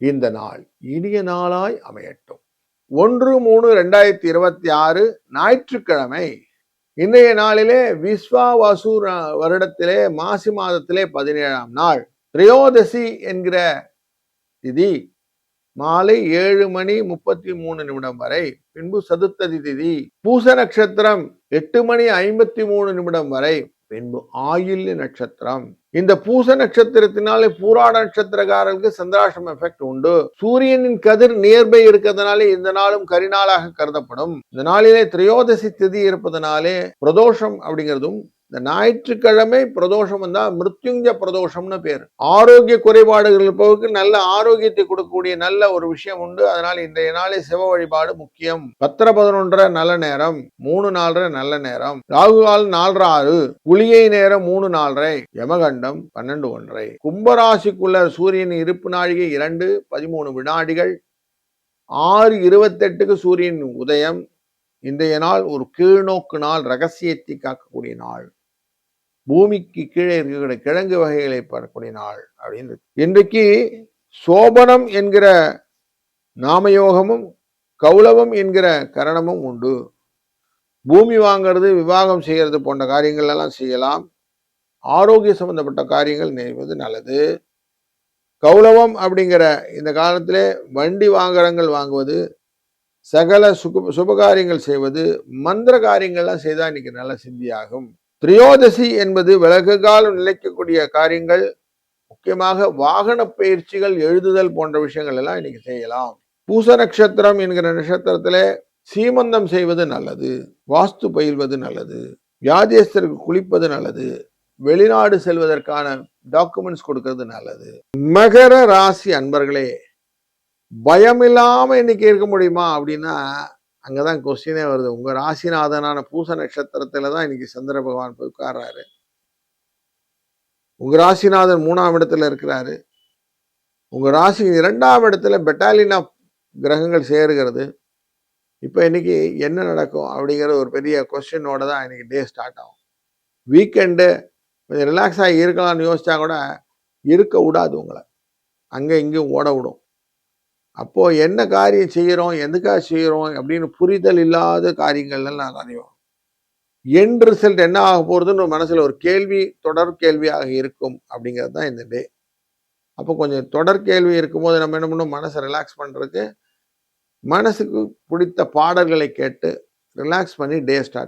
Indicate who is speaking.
Speaker 1: இந்த நாள் இனிய நாளாய் அமையட்டும். 1/3/2026 ஞாயிற்றுக்கிழமை. இன்றைய நாளிலே விஸ்வாவசு வருடத்திலே மாசி மாதத்திலே 17ஆம் நாள் திரையோதசி என்கிற திதி மாலை 7:33 வரை, பின்பு சதுர்த்ததி திதி, பூச நட்சத்திரம் 8:53 வரை, பின்பு ஆயில்ய நட்சத்திரம். இந்த பூச நட்சத்திரத்தினாலே பூராட நட்சத்திரக்காரர்களுக்கு சந்திராஷ்டம எஃபெக்ட் உண்டு. சூரியனின் கதிர் நியர்பை இருக்கிறதுனாலே இந்த நாளும் கரிநாளாக கருதப்படும். இந்த நாளிலே திரையோதசி திதி இருப்பதனாலே பிரதோஷம் அப்படிங்கிறதும், இந்த ஞாயிற்றுக்கிழமை பிரதோஷம் வந்தா மிருத்யுஞ்ச பிரதோஷம்னு பேர். ஆரோக்கிய குறைபாடுகள் இருப்பவருக்கு நல்ல ஆரோக்கியத்தை கொடுக்கக்கூடிய நல்ல ஒரு விஷயம் உண்டு. அதனால இன்றைய நாளை சிவ வழிபாடு முக்கியம். 10:11 நல்ல நேரம், 3:04 நல்ல நேரம், ராகுகால் 4:06, குளிகை நேரம் 3:04, யமகண்டம் 12:01. கும்பராசிக்குள்ள சூரியன் இருப்பு நாழிகை 2:13 வினாடிகள். 6:28க்கு சூரியன் உதயம். இன்றைய நாள் ஒரு கீழ்நோக்கு நாள், ரகசியத்தை காக்கக்கூடிய நாள், பூமிக்கு கீழே இருக்கிற கிழங்கு வகைகளை பெறக்கூடிய நாள் அப்படின்னு. இன்றைக்கு சோபனம் என்கிற நாமயோகமும் கௌலவம் என்கிற கரணமும் உண்டு. பூமி வாங்கிறது, விவாகம் செய்யறது போன்ற காரியங்கள் எல்லாம் செய்யலாம். ஆரோக்கிய சம்பந்தப்பட்ட காரியங்கள் செய்வது நல்லது. கௌலவம் அப்படிங்கிற இந்த காலத்திலே வண்டி வாங்குறங்கள் வாங்குவது, சகல சுபகாரியங்கள் செய்வது, மந்திர காரியங்கள்லாம் செய்தா இன்னைக்கு நல்ல சித்தியாகும். திரையோதசி என்பது விலகு காலம் நிலைக்கக்கூடிய காரியங்கள், முக்கியமாக வாகன பயிற்சிகள், எழுதுதல் போன்ற விஷயங்கள் எல்லாம் இன்னைக்கு செய்யலாம். பூச நட்சத்திரம் என்கிற நட்சத்திரத்திலே சீமந்தம் செய்வது நல்லது, வாஸ்து பயில்வது நல்லது, வியாதியஸ்தருக்கு குளிப்பது நல்லது, வெளிநாடு செல்வதற்கான டாக்குமெண்ட்ஸ் கொடுக்கிறது நல்லது. மகர ராசி அன்பர்களே, பயமில்லாம இன்னைக்கு இருக்க முடியுமா அப்படின்னா அங்கதான் கொஸ்டினே வருது. உங்க ராசிநாதனான பூச நட்சத்திரத்துல தான் இன்னைக்கு சந்திர பகவான் போய் உட்கார்றாரு. உங்க ராசிநாதன் 3ஆம் இடத்துல இருக்கிறாரு. உங்க ராசி 2ஆம் இடத்துல பெட்டாலியன் ஆஃப் கிரகங்கள் சேருகிறது. இப்ப இன்னைக்கு என்ன நடக்கும் அப்படிங்கிற ஒரு பெரிய கொஸ்டினோட தான் இன்னைக்கு டே ஸ்டார்ட் ஆகும். வீக்கெண்டு கொஞ்சம் ரிலாக்ஸ் ஆகி இருக்கலாம்னு யோசிச்சா கூட இருக்க விடாது, உங்களை அங்கே இங்கேயும் ஓட விடும். அப்போ என்ன காரியம் செய்யறோம், எதுக்காக செய்யறோம் அப்படின்னு புரிதல் இல்லாத காரியங்கள்லாம் நிறைய எண்ட் ரிசல்ட் என்ன ஆக போறதுன்னு மனசுல ஒரு கேள்வி, தொடர் கேள்வியாக இருக்கும் அப்படிங்கிறது தான் இந்த டே. அப்போ கொஞ்சம் தொடர் கேள்வி இருக்கும்போது நம்ம என்ன பண்ணணும், மனசை ரிலாக்ஸ் பண்றதுக்கு மனசுக்கு பிடித்த பாடல்களை கேட்டு ரிலாக்ஸ் பண்ணி டே ஸ்டார்ட்